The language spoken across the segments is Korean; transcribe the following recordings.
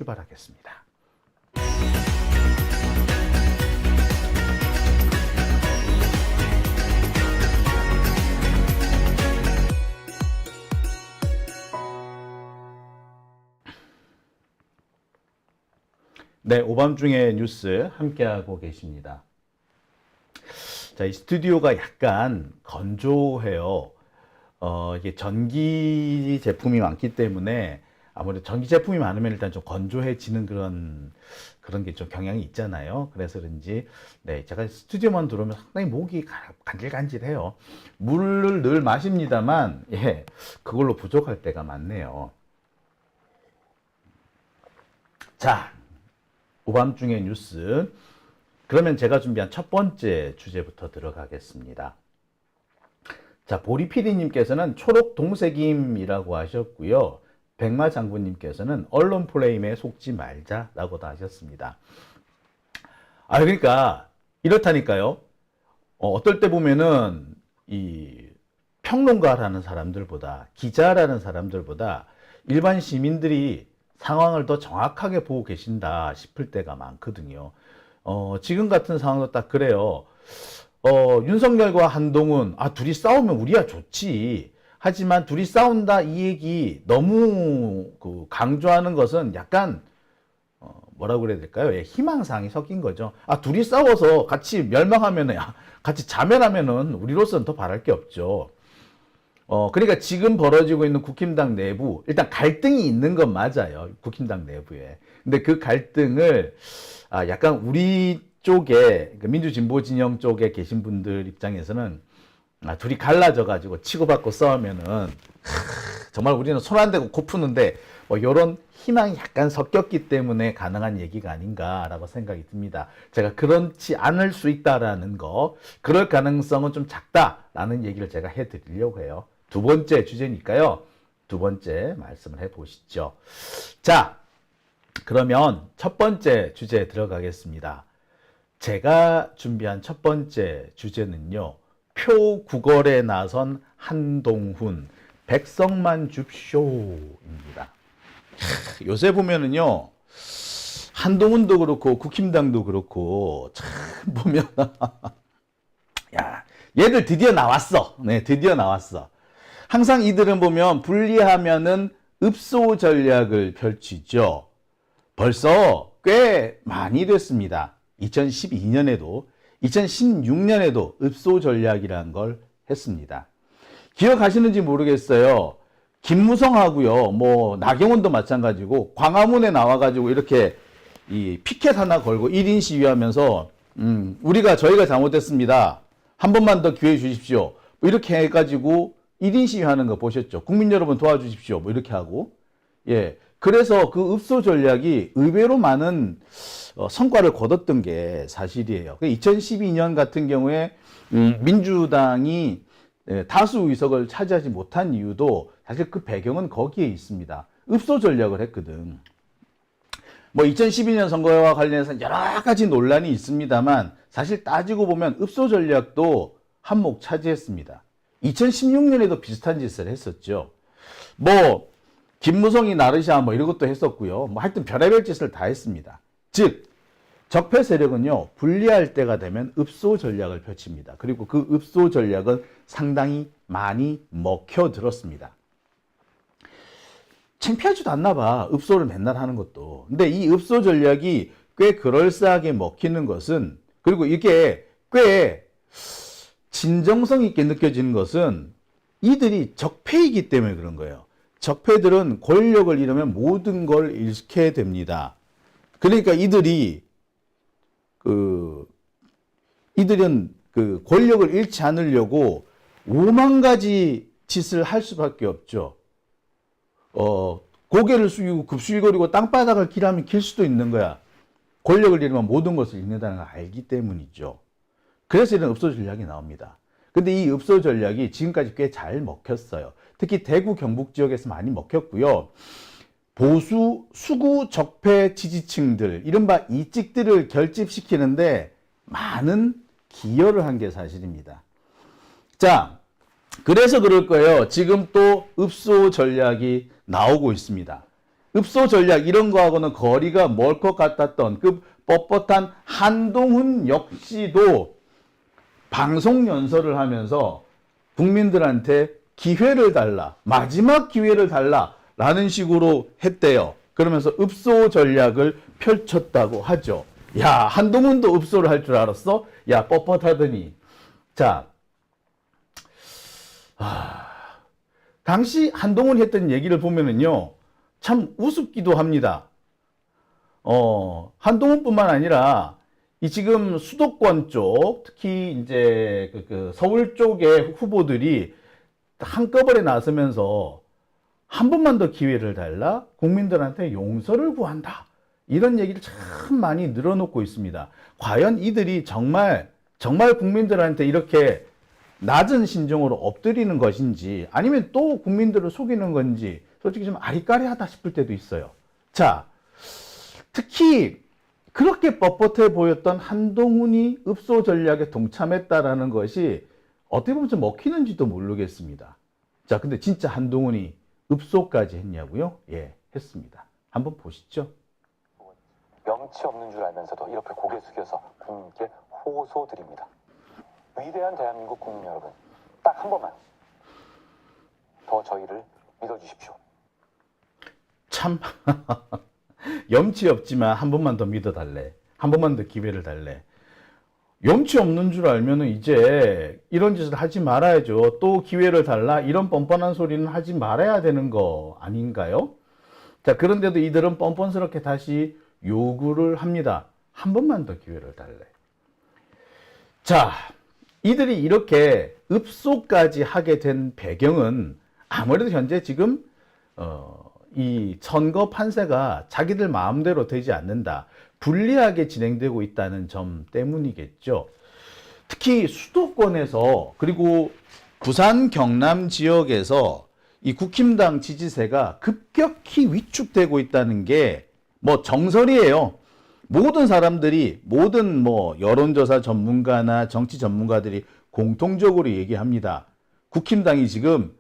출발하겠습니다. 네, 오밤중의 뉴스 함께하고 계십니다. 자, 이 스튜디오가 약간 건조해요. 이게 전기 제품이 많기 때문에 아무래도 전기 제품이 많으면 일단 좀 건조해지는 그런 게 좀 경향이 있잖아요. 그래서 그런지, 네, 제가 스튜디오만 들어오면 상당히 목이 간질간질해요. 물을 늘 마십니다만, 예, 그걸로 부족할 때가 많네요. 자, 오밤중의 뉴스. 그러면 제가 준비한 첫 번째 주제부터 들어가겠습니다. 자, 보리 PD님께서는 초록 동색임이라고 하셨고요. 백마 장군님께서는 언론 프레임에 속지 말자라고도 하셨습니다. 그러니까 이렇다니까요. 어떨 때 보면은 이 평론가라는 사람들보다, 기자라는 사람들보다 일반 시민들이 상황을 더 정확하게 보고 계신다 싶을 때가 많거든요. 지금 같은 상황도 딱 그래요. 윤석열과 한동훈, 둘이 싸우면 우리야 좋지. 하지만 둘이 싸운다 이 얘기 너무 강조하는 것은 약간, 뭐라고 그래야 될까요? 예, 희망사항이 섞인 거죠. 둘이 싸워서 같이 멸망하면은, 같이 자멸하면은 우리로서는 더 바랄 게 없죠. 그러니까 지금 벌어지고 있는 국힘당 내부, 일단 갈등이 있는 건 맞아요. 국힘당 내부에. 근데 그 갈등을, 약간 우리 쪽에, 민주진보 진영 쪽에 계신 분들 입장에서는, 둘이 갈라져가지고 치고받고 싸우면은, 정말 우리는 손 안 대고 코 푸는데, 요런 희망이 약간 섞였기 때문에 가능한 얘기가 아닌가라고 생각이 듭니다. 제가 그렇지 않을 수 있다라는 거, 그럴 가능성은 좀 작다라는 얘기를 제가 해드리려고 해요. 두 번째 주제니까요. 두 번째 말씀을 해보시죠. 자, 그러면 첫 번째 주제에 들어가겠습니다. 제가 준비한 첫 번째 주제는요. 표구걸에 나선 한동훈, 백성만 줍쇼입니다. 요새 보면은요. 한동훈도 그렇고 국힘당도 그렇고 참 보면 야, 얘들 드디어 나왔어. 네, 드디어 나왔어. 항상 이들은 보면 분리하면은 읍소 전략을 펼치죠. 벌써 꽤 많이 됐습니다. 2012년에도 2016년에도 읍소 전략이라는 걸 했습니다. 기억하시는지 모르겠어요. 김무성하고요, 나경원도 마찬가지고 광화문에 나와가지고 이렇게 이 피켓 하나 걸고 1인 시위하면서 저희가 잘못했습니다. 한 번만 더 기회 주십시오. 이렇게 해가지고 1인 시위하는 거 보셨죠? 국민 여러분 도와주십시오. 이렇게 하고. 예. 그래서 그 읍소 전략이 의외로 많은 성과를 거뒀던 게 사실이에요. 2012년 같은 경우에 민주당이 다수 의석을 차지하지 못한 이유도 사실 그 배경은 거기에 있습니다. 읍소 전략을 했거든. 2012년 선거와 관련해서 여러 가지 논란이 있습니다만 사실 따지고 보면 읍소 전략도 한몫 차지했습니다. 2016년에도 비슷한 짓을 했었죠. 김무성이 나르샤 이런 것도 했었고요. 하여튼 별의별 짓을 다 했습니다. 즉, 적폐 세력은요, 분리할 때가 되면 읍소 전략을 펼칩니다. 그리고 그 읍소 전략은 상당히 많이 먹혀들었습니다. 창피하지도 않나 봐. 읍소를 맨날 하는 것도. 근데 이 읍소 전략이 꽤 그럴싸하게 먹히는 것은, 그리고 이게 꽤 진정성 있게 느껴지는 것은 이들이 적폐이기 때문에 그런 거예요. 적폐들은 권력을 잃으면 모든 걸 잃게 됩니다. 그러니까 이들은 그 권력을 잃지 않으려고 5만 가지 짓을 할 수밖에 없죠. 고개를 숙이고 급수일거리고 땅바닥을 기라면 길 수도 있는 거야. 권력을 잃으면 모든 것을 잃는다는 걸 알기 때문이죠. 그래서 이런 읍소 전략이 나옵니다. 근데 이 읍소 전략이 지금까지 꽤 잘 먹혔어요. 특히 대구 경북 지역에서 많이 먹혔고요. 보수 수구 적폐 지지층들, 이른바 이찍들을 결집시키는데 많은 기여를 한 게 사실입니다. 자, 그래서 그럴 거예요. 지금 또 읍소 전략이 나오고 있습니다. 읍소 전략 이런 거하고는 거리가 멀 것 같았던 그 뻣뻣한 한동훈 역시도 방송 연설을 하면서 국민들한테 기회를 달라, 마지막 기회를 달라라는 식으로 했대요. 그러면서 읍소 전략을 펼쳤다고 하죠. 야, 한동훈도 읍소를 할 줄 알았어? 야, 뻣뻣하더니. 자, 당시 한동훈이 했던 얘기를 보면은요, 참 우습기도 합니다. 한동훈뿐만 아니라 이 지금 수도권 쪽, 특히 이제 그 서울 쪽의 후보들이 한꺼번에 나서면서 한 번만 더 기회를 달라, 국민들한테 용서를 구한다, 이런 얘기를 참 많이 늘어놓고 있습니다. 과연 이들이 정말 국민들한테 이렇게 낮은 심정으로 엎드리는 것인지 아니면 또 국민들을 속이는 건지 솔직히 좀 아리까리하다 싶을 때도 있어요. 자, 특히 그렇게 뻣뻣해 보였던 한동훈이 읍소 전략에 동참했다라는 것이 어떻게 보면 좀 먹히는지도 모르겠습니다. 자, 근데 진짜 한동훈이 읍소까지 했냐고요? 예, 했습니다. 한번 보시죠. 명치 없는 줄 알면서도 이렇게 고개 숙여서 국민께 호소드립니다. 위대한 대한민국 국민 여러분, 딱 한 번만 더 저희를 믿어주십시오. 참 염치 없지만 한 번만 더 믿어달래, 한 번만 더 기회를 달래. 염치 없는 줄 알면은 이제 이런 짓을 하지 말아야죠. 또 기회를 달라, 이런 뻔뻔한 소리는 하지 말아야 되는 거 아닌가요? 자, 그런데도 이들은 뻔뻔스럽게 다시 요구를 합니다. 한 번만 더 기회를 달래. 자, 이들이 이렇게 읍소까지 하게 된 배경은 아무래도 현재 지금 이 선거 판세가 자기들 마음대로 되지 않는다, 불리하게 진행되고 있다는 점 때문이겠죠. 특히 수도권에서 그리고 부산 경남 지역에서 이 국힘당 지지세가 급격히 위축되고 있다는 게 뭐 정설이에요. 모든 사람들이, 모든 뭐 여론조사 전문가나 정치 전문가들이 공통적으로 얘기합니다. 국힘당이 지금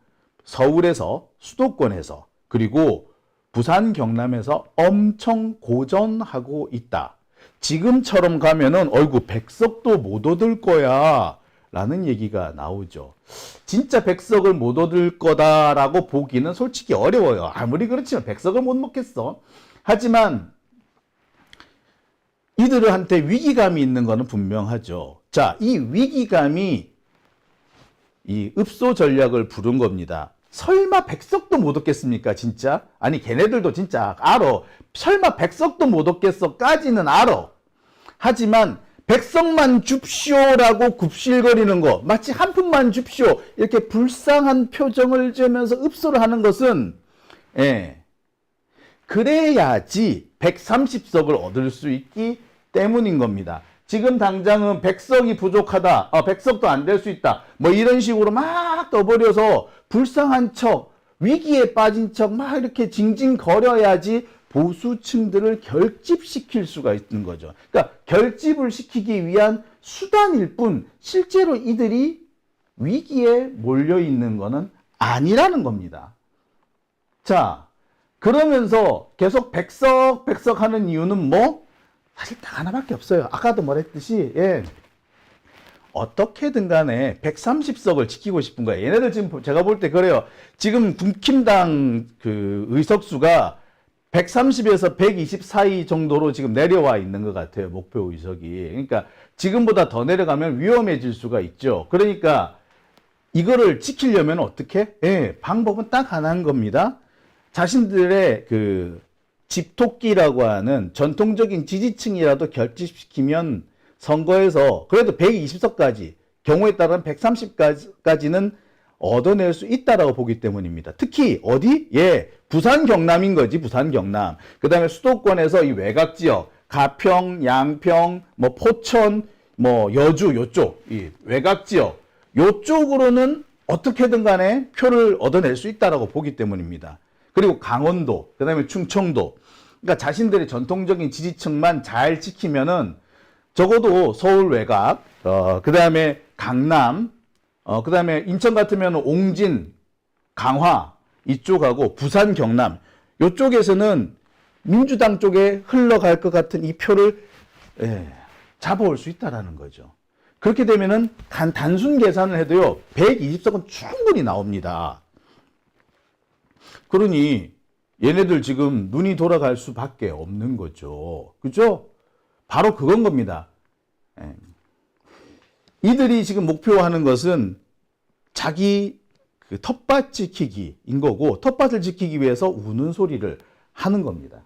서울에서, 수도권에서, 그리고 부산 경남에서 엄청 고전하고 있다. 지금처럼 가면은 얼굴 100석도 못 얻을 거야 라는 얘기가 나오죠. 진짜 100석을 못 얻을 거다라고 보기는 솔직히 어려워요. 아무리 그렇지만 100석을 못 먹겠어. 하지만 이들한테 위기감이 있는 것은 분명하죠. 자, 이 위기감이 이 읍소 전략을 부른 겁니다. 설마 100석도 못 얻겠습니까, 진짜? 아니, 걔네들도 진짜 알아. 설마 100석도 못 얻겠어까지는 알아. 하지만 100석만 줍쇼라고 굽실거리는 거, 마치 한 푼만 줍쇼, 이렇게 불쌍한 표정을 지으면서 읍소를 하는 것은, 예, 그래야지 130석을 얻을 수 있기 때문인 겁니다. 지금 당장은 100석이 부족하다, 100석도 안 될 수 있다, 뭐 이런 식으로 막 떠버려서 불쌍한 척, 위기에 빠진 척 막 이렇게 징징거려야지 보수층들을 결집시킬 수가 있는 거죠. 그러니까 결집을 시키기 위한 수단일 뿐 실제로 이들이 위기에 몰려 있는 거는 아니라는 겁니다. 자, 그러면서 계속 100석 하는 이유는 뭐? 사실 딱 하나밖에 없어요. 아까도 말했듯이, 예, 어떻게든 간에 130석을 지키고 싶은 거예요. 얘네들 지금 제가 볼 때 그래요. 지금 국힘당 그 의석수가 130에서 120 사이 정도로 지금 내려와 있는 것 같아요. 목표 의석이. 그러니까 지금보다 더 내려가면 위험해질 수가 있죠. 그러니까 이거를 지키려면 어떻게? 예, 방법은 딱 하나인 겁니다. 자신들의 그 집토끼라고 하는 전통적인 지지층이라도 결집시키면 선거에서 그래도 120석까지, 경우에 따르면 130까지는 얻어낼 수 있다라고 보기 때문입니다. 특히 어디? 예, 부산 경남인 거지, 부산 경남. 그 다음에 수도권에서 이 외곽 지역, 가평, 양평, 뭐 포천, 뭐 여주 요쪽, 이 외곽 지역, 요쪽으로는 어떻게든 간에 표를 얻어낼 수 있다라고 보기 때문입니다. 그리고 강원도, 그 다음에 충청도, 그러니까 자신들의 전통적인 지지층만 잘 지키면은 적어도 서울 외곽, 그 다음에 강남, 그 다음에 인천 같으면 옹진, 강화 이쪽하고 부산, 경남, 이쪽에서는 민주당 쪽에 흘러갈 것 같은 이 표를 잡아올 수 있다라는 거죠. 그렇게 되면은 단순 계산을 해도요, 120석은 충분히 나옵니다. 그러니 얘네들 지금 눈이 돌아갈 수밖에 없는 거죠. 그죠? 바로 그건 겁니다. 이들이 지금 목표하는 것은 자기 그 텃밭 지키기인 거고, 텃밭을 지키기 위해서 우는 소리를 하는 겁니다.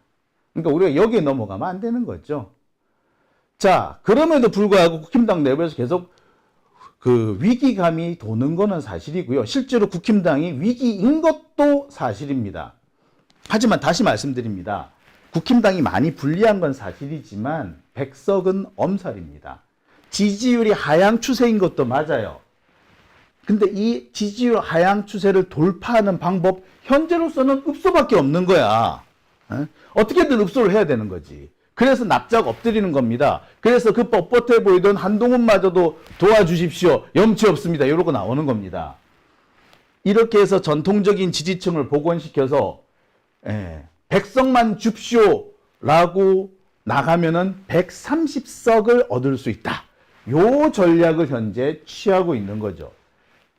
그러니까 우리가 여기에 넘어가면 안 되는 거죠. 자, 그럼에도 불구하고 국힘당 내부에서 계속 그 위기감이 도는 거는 사실이고요. 실제로 국힘당이 위기인 것도 사실입니다. 하지만 다시 말씀드립니다. 국힘당이 많이 불리한 건 사실이지만 백석은 엄살입니다. 지지율이 하향 추세인 것도 맞아요. 근데 이 지지율 하향 추세를 돌파하는 방법, 현재로서는 읍소밖에 없는 거야. 어떻게든 읍소를 해야 되는 거지. 그래서 납작 엎드리는 겁니다. 그래서 그 뻣뻣해 보이던 한동훈마저도 도와주십시오. 염치 없습니다. 이러고 나오는 겁니다. 이렇게 해서 전통적인 지지층을 복원시켜서 백석만 줍쇼라고 나가면은 130석을 얻을 수 있다. 요 전략을 현재 취하고 있는 거죠.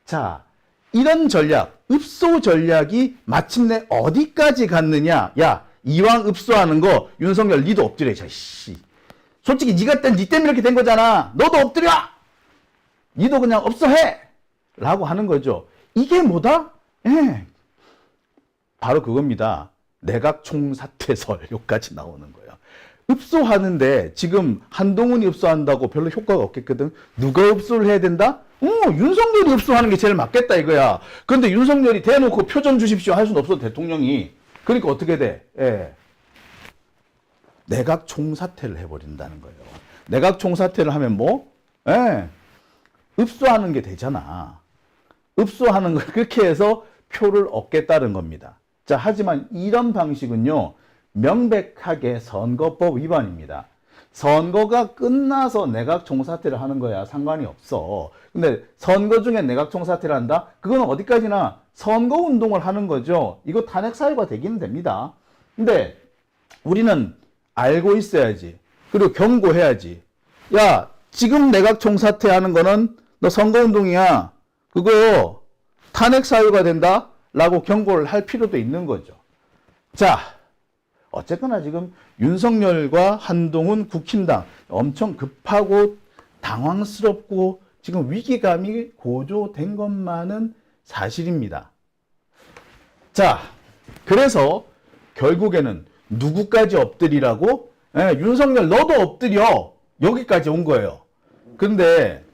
자, 이런 전략, 읍소 전략이 마침내 어디까지 갔느냐? 야, 이왕 읍소하는 거 윤석열 니도 엎드려. 자, 씨. 솔직히 니가 니 때문에 이렇게 된 거잖아. 너도 엎드려. 니도 그냥 읍소해. 라고 하는 거죠. 이게 뭐다? 바로 그겁니다. 내각 총사퇴설 요까지 나오는 거예요. 읍소하는데 지금 한동훈이 읍소한다고 별로 효과가 없겠거든. 누가 읍소를 해야 된다? 윤석열이 읍소하는 게 제일 맞겠다 이거야. 그런데 윤석열이 대놓고 표전 주십시오 할 수는 없어, 대통령이. 그러니까 어떻게 돼? 내각 총사퇴를 해버린다는 거예요. 내각 총사퇴를 하면 뭐? 읍소하는 게 되잖아. 읍소하는 걸 그렇게 해서 표를 얻겠다는 겁니다. 자, 하지만 이런 방식은요, 명백하게 선거법 위반입니다. 선거가 끝나서 내각 총사퇴를 하는 거야 상관이 없어. 근데 선거 중에 내각 총사퇴를 한다? 그건 어디까지나 선거 운동을 하는 거죠. 이거 탄핵 사유가 되기는 됩니다. 근데 우리는 알고 있어야지. 그리고 경고해야지. 야, 지금 내각 총사퇴 하는 거는 너 선거 운동이야. 그거 탄핵 사유가 된다? 라고 경고를 할 필요도 있는 거죠. 자, 어쨌거나 지금 윤석열과 한동훈 국힘당 엄청 급하고 당황스럽고 지금 위기감이 고조된 것만은 사실입니다. 자, 그래서 결국에는 누구까지 엎드리라고? 윤석열 너도 엎드려. 여기까지 온 거예요. 근데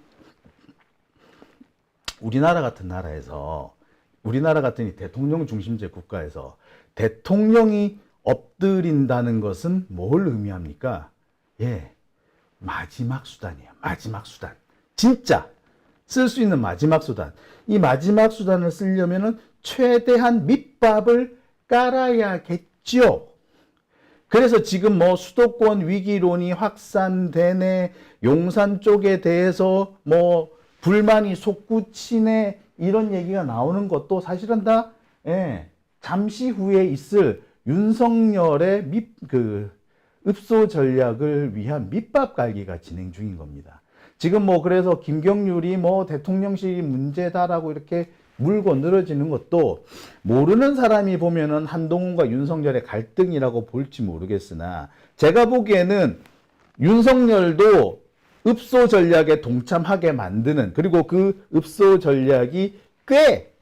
우리나라 같은 나라에서, 우리나라 같은 이 대통령 중심제 국가에서 대통령이 엎드린다는 것은 뭘 의미합니까? 마지막 수단이에요. 마지막 수단. 진짜 쓸 수 있는 마지막 수단. 이 마지막 수단을 쓰려면은 최대한 밑밥을 깔아야겠죠. 그래서 지금 뭐 수도권 위기론이 확산되네, 용산 쪽에 대해서 뭐 불만이 솟구치네, 이런 얘기가 나오는 것도 사실은 다 잠시 후에 있을 윤석열의 읍소 전략을 위한 밑밥 깔기가 진행 중인 겁니다. 지금 뭐 그래서 김경률이 뭐 대통령실이 문제다라고 이렇게 물고 늘어지는 것도 모르는 사람이 보면은 한동훈과 윤석열의 갈등이라고 볼지 모르겠으나, 제가 보기에는 윤석열도 읍소 전략에 동참하게 만드는, 그리고 그 읍소 전략이 꽤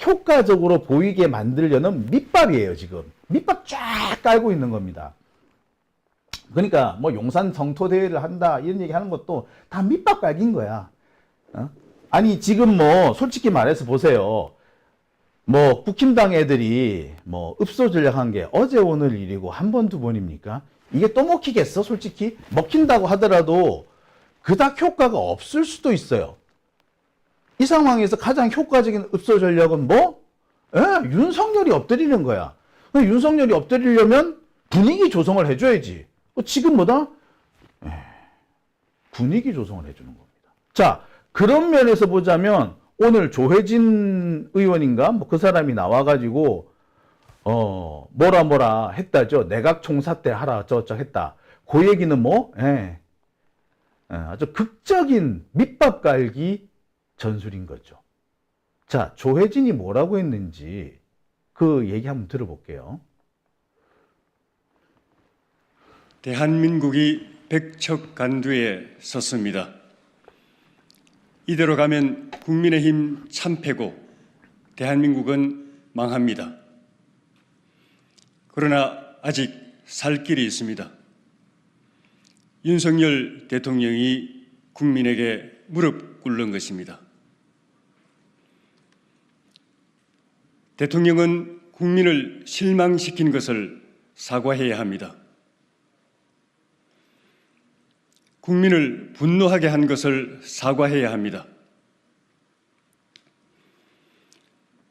효과적으로 보이게 만들려는 밑밥이에요. 지금 밑밥 쫙 깔고 있는 겁니다. 그러니까 뭐 용산 성토대회를 한다 이런 얘기 하는 것도 다 밑밥 깔긴 거야. 아니 지금 뭐 솔직히 말해서 보세요. 뭐 국힘당 애들이 뭐 읍소 전략한 게 어제 오늘 일이고 한 번 두 번입니까? 이게 또 먹히겠어? 솔직히 먹힌다고 하더라도 그닥 효과가 없을 수도 있어요. 이 상황에서 가장 효과적인 읍소 전략은 뭐? 윤석열이 엎드리는 거야. 윤석열이 엎드리려면 분위기 조성을 해줘야지. 지금 뭐다? 분위기 조성을 해주는 겁니다. 자, 그런 면에서 보자면 오늘 조혜진 의원인가? 뭐 그 사람이 나와가지고 뭐라 했다죠. 내각 총사퇴 하라 저저 했다. 그 얘기는 뭐 아주 극적인 밑밥 깔기 전술인 거죠. 자, 조혜진이 뭐라고 했는지 그 얘기 한번 들어볼게요. 대한민국이 백척간두에 섰습니다. 이대로 가면 국민의힘 참패고 대한민국은 망합니다. 그러나 아직 살 길이 있습니다. 윤석열 대통령이 국민에게 무릎 꿇는 것입니다. 대통령은 국민을 실망시킨 것을 사과해야 합니다. 국민을 분노하게 한 것을 사과해야 합니다.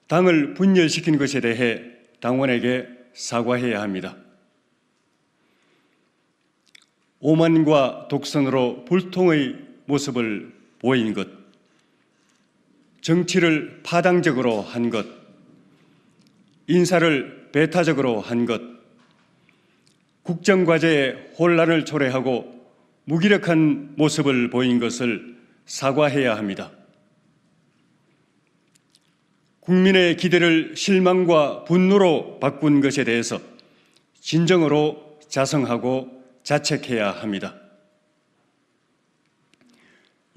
당을 분열시킨 것에 대해 당원에게 사과해야 합니다. 오만과 독선으로 불통의 모습을 보인 것, 정치를 파당적으로 한 것, 인사를 배타적으로 한 것, 국정과제에 혼란을 초래하고 무기력한 모습을 보인 것을 사과해야 합니다. 국민의 기대를 실망과 분노로 바꾼 것에 대해서 진정으로 자성하고 자책해야 합니다.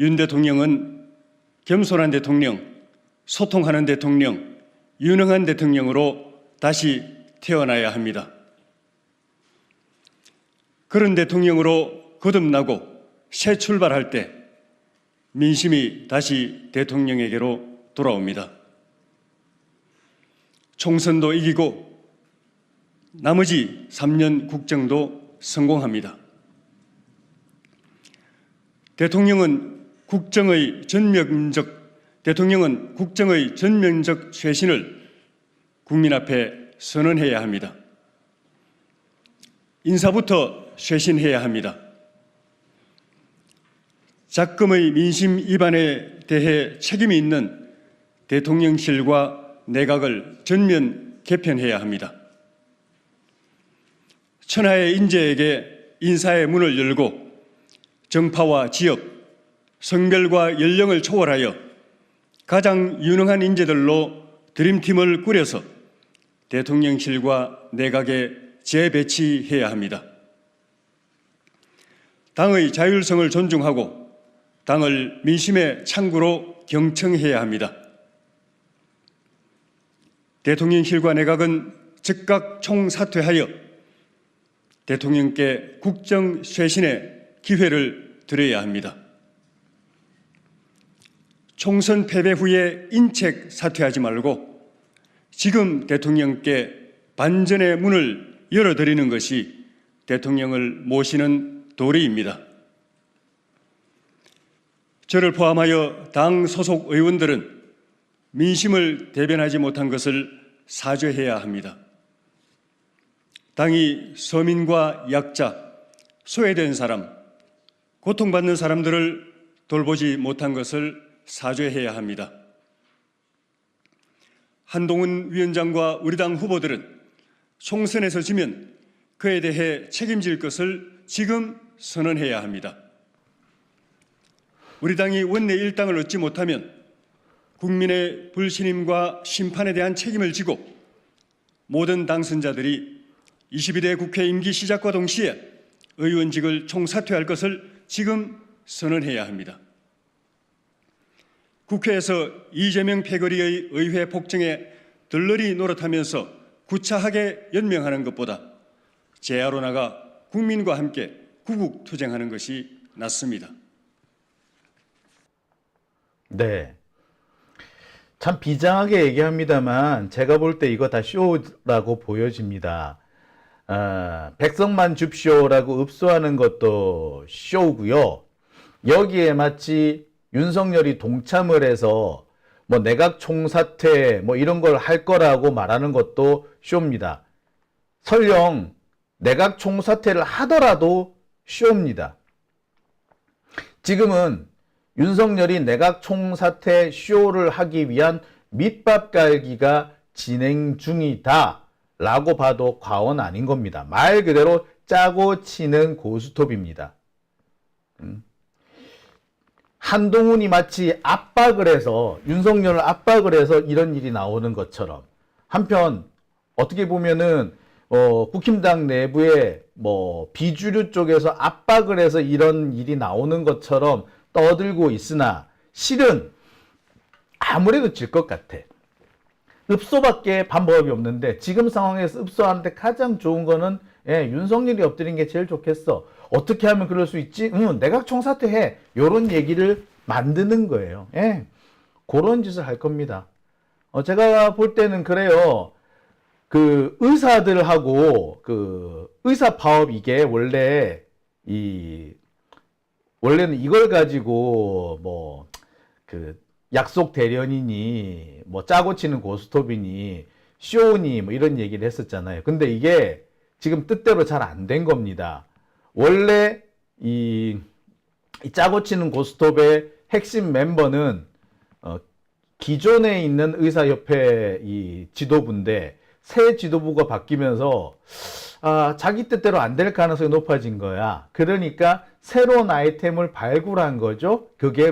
윤 대통령은 겸손한 대통령, 소통하는 대통령, 유능한 대통령으로 다시 태어나야 합니다. 그런 대통령으로 거듭나고 새 출발할 때 민심이 다시 대통령에게로 돌아옵니다. 총선도 이기고 나머지 3년 국정도 성공합니다. 대통령은 국정의 전면적 쇄신을 국민 앞에 선언해야 합니다. 인사부터 쇄신해야 합니다. 작금의 민심 위반에 대해 책임이 있는 대통령실과 내각을 전면 개편해야 합니다. 천하의 인재에게 인사의 문을 열고 정파와 지역, 성별과 연령을 초월하여 가장 유능한 인재들로 드림팀을 꾸려서 대통령실과 내각에 재배치해야 합니다. 당의 자율성을 존중하고 당을 민심의 창구로 경청해야 합니다. 대통령실과 내각은 즉각 총사퇴하여 대통령께 국정 쇄신의 기회를 드려야 합니다. 총선 패배 후에 인책 사퇴하지 말고 지금 대통령께 반전의 문을 열어드리는 것이 대통령을 모시는 도리입니다. 저를 포함하여 당 소속 의원들은 민심을 대변하지 못한 것을 사죄해야 합니다. 당이 서민과 약자, 소외된 사람, 고통받는 사람들을 돌보지 못한 것을 사죄해야 합니다. 한동훈 위원장과 우리 당 후보들은 총선에서 지면 그에 대해 책임질 것을 지금 선언해야 합니다. 우리 당이 원내 일당을 얻지 못하면 국민의 불신임과 심판에 대한 책임을 지고 모든 당선자들이 22대 국회 임기 시작과 동시에 의원직을 총사퇴할 것을 지금 선언해야 합니다. 국회에서 이재명 패거리의 의회 폭정에 들러리 노릇하면서 구차하게 연명하는 것보다 제야로 나가 국민과 함께 구국투쟁하는 것이 낫습니다. 네. 참 비장하게 얘기합니다만 제가 볼 때 이거 다 쇼라고 보여집니다. 백성만 줍쇼라고 읍소하는 것도 쇼고요. 여기에 마치 윤석열이 동참을 해서 뭐 내각 총사퇴 뭐 이런 걸 할 거라고 말하는 것도 쇼입니다. 설령 내각 총사퇴를 하더라도 쇼입니다. 지금은 윤석열이 내각 총사퇴 쇼를 하기 위한 밑밥 깔기가 진행 중이다 라고 봐도 과언 아닌 겁니다. 말 그대로 짜고 치는 고스톱입니다. 한동훈이 마치 압박을 해서 윤석열을 압박을 해서 이런 일이 나오는 것처럼 한편 어떻게 보면은 국힘당 내부에 뭐 비주류 쪽에서 압박을 해서 이런 일이 나오는 것처럼 떠들고 있으나 실은 아무래도 질 것 같아. 읍소밖에 방법이 없는데 지금 상황에서 읍소하는데 가장 좋은 거는 윤석열이 엎드린 게 제일 좋겠어. 어떻게 하면 그럴 수 있지? 내각 총사퇴 해. 요런 얘기를 만드는 거예요. 그런 짓을 할 겁니다. 제가 볼 때는 그래요. 그 의사들하고 그 의사 파업 이게 원래는 이걸 가지고 뭐 그 약속 대련이니 뭐 짜고 치는 고스톱이니 쇼니 뭐 이런 얘기를 했었잖아요. 근데 이게 지금 뜻대로 잘 안 된 겁니다. 원래 이 짜고 치는 고스톱의 핵심 멤버는 기존에 있는 의사협회 이 지도부인데 새 지도부가 바뀌면서 자기 뜻대로 안 될 가능성이 높아진 거야. 그러니까 새로운 아이템을 발굴한 거죠. 그게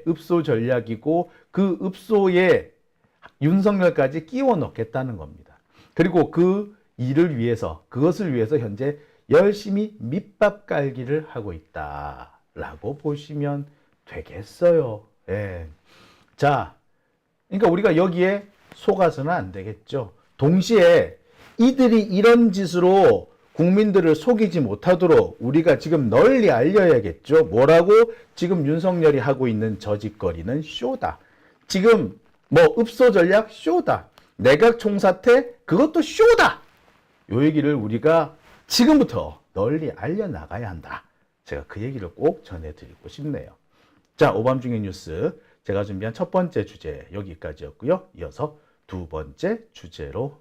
읍소 전략이고 그 읍소에 윤석열까지 끼워 넣겠다는 겁니다. 그리고 그것을 위해서 현재 열심히 밑밥 깔기를 하고 있다라고 보시면 되겠어요. 자, 그러니까 우리가 여기에 속아서는 안 되겠죠. 동시에 이들이 이런 짓으로 국민들을 속이지 못하도록 우리가 지금 널리 알려야겠죠. 뭐라고? 지금 윤석열이 하고 있는 저짓거리는 쇼다. 지금 읍소 전략 쇼다. 내각 총사퇴 그것도 쇼다. 요 얘기를 우리가 지금부터 널리 알려나가야 한다. 제가 그 얘기를 꼭 전해드리고 싶네요. 자, 오밤중의 뉴스 제가 준비한 첫 번째 주제 여기까지였고요. 이어서 두 번째 주제로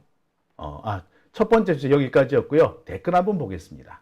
첫 번째 주제 여기까지였고요. 댓글 한번 보겠습니다.